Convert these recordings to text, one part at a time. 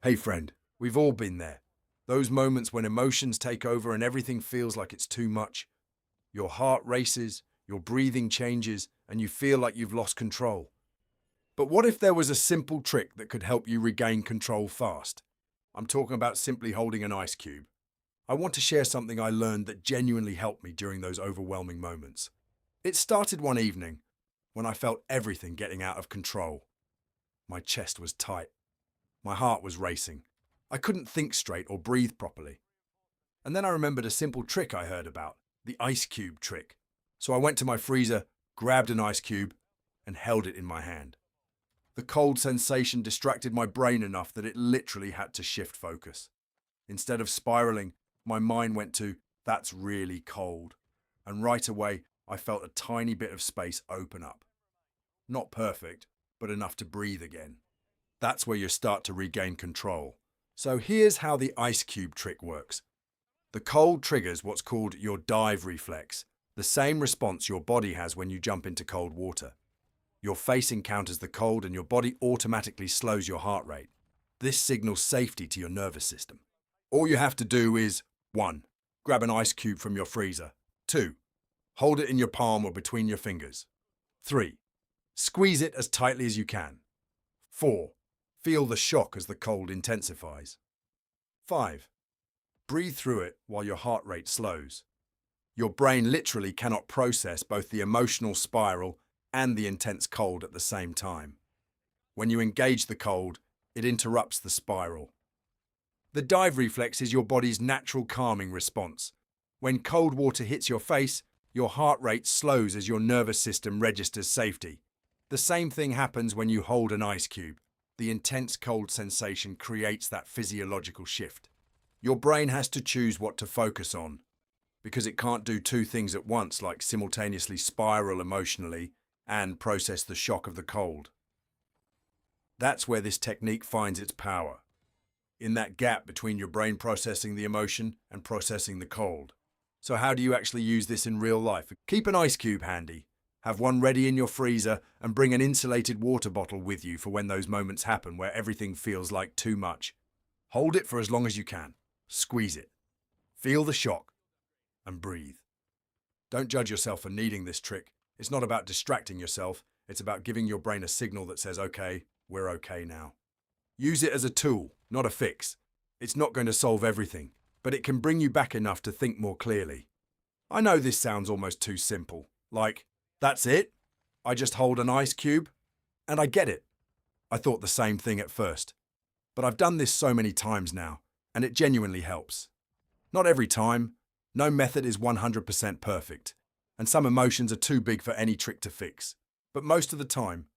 Hey friend, we've all been there. Those moments when emotions take over and everything feels like it's too much. Your heart races, your breathing changes, and you feel like you've lost control. But what if there was a simple trick that could help you regain control fast? I'm talking about simply holding an ice cube. I want to share something I learned that genuinely helped me during those overwhelming moments. It started one evening when I felt everything getting out of control. My chest was tight. My heart was racing. I couldn't think straight or breathe properly. And then I remembered a simple trick I heard about, the ice cube trick. So I went to my freezer, grabbed an ice cube, and held it in my hand. The cold sensation distracted my brain enough that it literally had to shift focus. Instead of spiraling, my mind went to, "That's really cold." And right away, I felt a tiny bit of space open up. Not perfect, but enough to breathe again. That's where you start to regain control. So here's how the ice cube trick works. The cold triggers what's called your dive reflex, the same response your body has when you jump into cold water. Your face encounters the cold and your body automatically slows your heart rate. This signals safety to your nervous system. All you have to do is 1. Grab an ice cube from your freezer. 2. Hold it in your palm or between your fingers. 3. Squeeze it as tightly as you can. 4. Feel the shock as the cold intensifies. 5. Breathe through it while your heart rate slows. Your brain literally cannot process both the emotional spiral and the intense cold at the same time. When you engage the cold, it interrupts the spiral. The dive reflex is your body's natural calming response. When cold water hits your face, your heart rate slows as your nervous system registers safety. The same thing happens when you hold an ice cube. The intense cold sensation creates that physiological shift. Your brain has to choose what to focus on, because it can't do two things at once, like simultaneously spiral emotionally and process the shock of the cold. That's where this technique finds its power, in that gap between your brain processing the emotion and processing the cold. So how do you actually use this in real life? Keep an ice cube handy. Have one ready in your freezer and bring an insulated water bottle with you for when those moments happen where everything feels like too much. Hold it for as long as you can. Squeeze it. Feel the shock and breathe. Don't judge yourself for needing this trick. It's not about distracting yourself. It's about giving your brain a signal that says, okay, we're okay now. Use it as a tool, not a fix. It's not going to solve everything, but it can bring you back enough to think more clearly. I know this sounds almost too simple. Like, that's it? I just hold an ice cube? And I get it. I thought the same thing at first. But I've done this so many times now, and it genuinely helps. Not every time. No method is 100% perfect, and some emotions are too big for any trick to fix. But most of the time,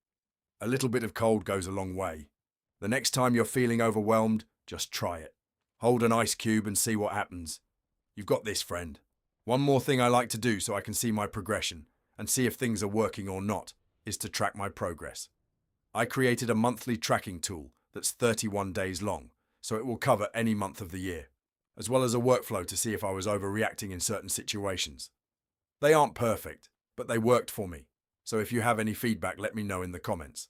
a little bit of cold goes a long way. The next time you're feeling overwhelmed, just try it. Hold an ice cube and see what happens. You've got this, friend. One more thing I like to do so I can see my progression and see if things are working or not is to track my progress. I created a monthly tracking tool that's 31 days long, so it will cover any month of the year, as well as a workflow to see if I was overreacting in certain situations. They aren't perfect, but they worked for me. So if you have any feedback, let me know in the comments.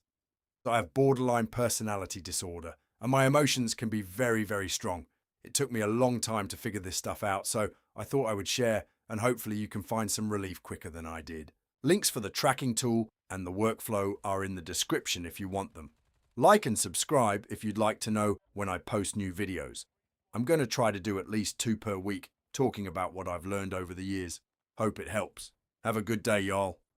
I have borderline personality disorder, and my emotions can be very, very strong. It took me a long time to figure this stuff out, so I thought I would share, and hopefully you can find some relief quicker than I did. Links for the tracking tool and the workflow are in the description if you want them. Like and subscribe if you'd like to know when I post new videos. I'm going to try to do at least 2 per week, talking about what I've learned over the years. Hope it helps. Have a good day, y'all.